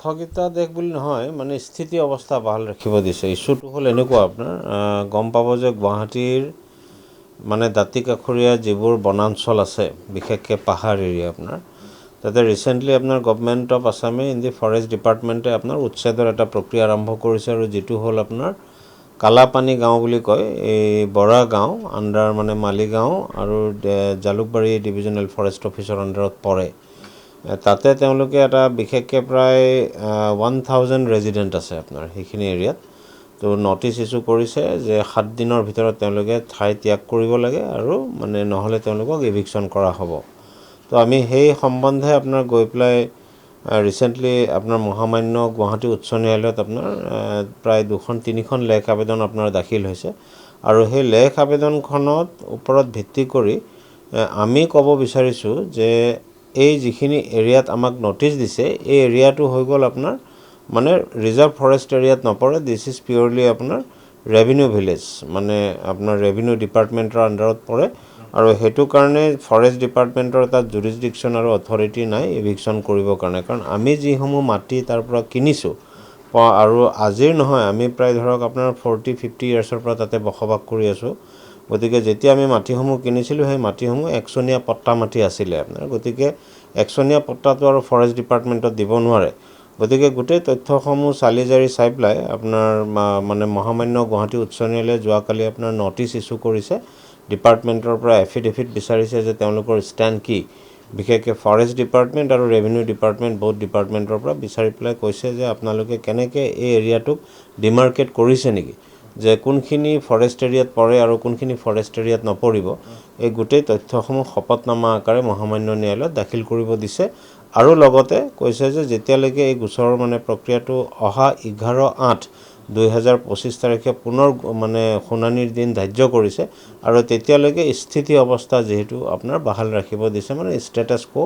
স্থগিতা দেশ বুলি নহয়, মানে স্থিতি অৱস্থা ভাল ৰাখিব দিছে। ইছ্যুটো হ'ল এনেকুৱা, আপোনাৰ গম পাব যে গুৱাহাটীৰ মানে দাঁতিকাষৰীয়া যিবোৰ বনাঞ্চল আছে, বিশেষকৈ পাহাৰ এৰিয়া, আপোনাৰ তাতে ৰিচেণ্টলি আপোনাৰ গভমেণ্ট অফ আছামে ইন দি ফৰেষ্ট ডিপাৰ্টমেণ্টে আপোনাৰ উচ্ছেদৰ এটা প্ৰক্ৰিয়া আৰম্ভ কৰিছে, আৰু যিটো হ'ল আপোনাৰ কালাপানী গাঁও বুলি কয়, এই বৰা গাঁও আণ্ডাৰ মানে মালিগাঁও আৰু জালুকবাৰী ডিভিজনেল ফৰেষ্ট অফিচৰ আণ্ডাৰত পৰে। তাতে তেওঁলোকে এটা বিশেষকৈ প্ৰায় 1000 ৰেজিডেণ্ট আছে আপোনাৰ সেইখিনি এৰিয়াত। তো নটিচ ইছ্যু কৰিছে যে 7 দিনৰ ভিতৰত তেওঁলোকে ঠাই ত্যাগ কৰিব লাগে, আৰু মানে নহ'লে তেওঁলোকক ইভিকশ্যন কৰা হ'ব। তো আমি সেই সম্বন্ধে আপোনাৰ গৈ পেলাই ৰিচেণ্টলি আপোনাৰ মহামান্য গুৱাহাটী উচ্চ ন্যায়ালয়ত আপোনাৰ প্ৰায় 2-3খন লেখ আবেদন আপোনাৰ দাখিল হৈছে, আৰু সেই লেখ আবেদনখনত ওপৰত ভিত্তি কৰি আমি ক'ব বিচাৰিছোঁ যে এই যিখিনি এৰিয়াত আমাক নটিচ দিছে, এই এৰিয়াটো হৈ গ'ল আপোনাৰ মানে ৰিজাৰ্ভ ফৰেষ্ট এৰিয়াত নপৰে। দিছ ইজ পিয়ৰলি আপোনাৰ ৰেভিনিউ ভিলেজ, মানে আপোনাৰ ৰেভিনিউ ডিপাৰ্টমেণ্টৰ আণ্ডাৰত পৰে, আৰু সেইটো কাৰণে ফৰেষ্ট ডিপাৰ্টমেণ্টৰ তাত জুৰিছডিকশ্যন আৰু অথৰিটি নাই ইভিকশ্যন কৰিবৰ কাৰণে। কাৰণ আমি যিসমূহ মাটি তাৰ পৰা কিনিছোঁ, আৰু আজিৰ নহয়, আমি প্ৰায় ধৰক আপোনাৰ 40-50 ইয়াৰ্ছৰ পৰা তাতে বসবাস কৰি আছোঁ। গতিকে যেতিয়া আমি মাটিসমূহ কিনিছিলোঁ, সেই মাটিসমূহ একচনীয়া পট্টা মাটি আছিলে আপোনাৰ। গতিকে একচনীয়া পট্টাটো আৰু ফৰেষ্ট ডিপাৰ্টমেণ্টত দিব নোৱাৰে। গতিকে গোটেই তথ্যসমূহ চালি জাৰি চাই পেলাই আপোনাৰ মানে মহামান্য গুৱাহাটী উচ্চ ন্যায়ালয়ে যোৱাকালি আপোনাৰ নটিচ ইছ্যু কৰিছে, ডিপাৰ্টমেণ্টৰ পৰা এফিডেভিট বিচাৰিছে যে তেওঁলোকৰ ষ্টেণ্ড কি, বিশেষকৈ ফৰেষ্ট ডিপাৰ্টমেণ্ট আৰু ৰেভিনিউ ডিপাৰ্টমেণ্ট বহুত ডিপাৰ্টমেণ্টৰ পৰা বিচাৰি পেলাই কৈছে যে আপোনালোকে কেনেকৈ এই এৰিয়াটোক ডিমাৰ্কেট কৰিছে নেকি, যে কোনখিনি ফৰেষ্ট এৰিয়াত পৰে আৰু কোনখিনি ফৰেষ্ট এৰিয়াত নপৰিব। এই গোটেই তথ্যসমূহ শপতনামা আকাৰে মহামান্য ন্যায়ালয়ত দাখিল কৰিব দিছে, আৰু লগতে কৈছে যে যেতিয়ালৈকে এই গোচৰৰ মানে প্ৰক্ৰিয়াটো অহা 11/8/2025 তাৰিখে পুনৰ মানে শুনানিৰ দিন ধাৰ্য কৰিছে, আৰু তেতিয়ালৈকে স্থিতি অৱস্থা যিহেতু আপোনাৰ বাহাল ৰাখিব দিছে, মানে status quo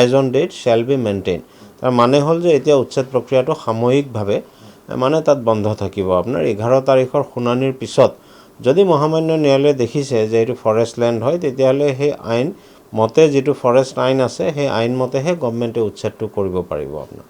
as on date shall be maintain. তাৰ মানে হ'ল যে এতিয়া উচ্ছেদ প্ৰক্ৰিয়াটো সাময়িকভাৱে মানে তাত বন্ধ থাকিব। আপোনাৰ 11 তাৰিখৰ শুনানিৰ পিছত যদি মহামান্য ন্যায়ালয়ে দেখিছে যে এইটো ফৰেষ্ট লেণ্ড হয়, তেতিয়াহ'লে সেই আইন মতে যিটো ফৰেষ্ট আইন আছে, সেই আইন মতেহে গভমেণ্টে উচ্ছেদটো কৰিব পাৰিব আপোনাৰ।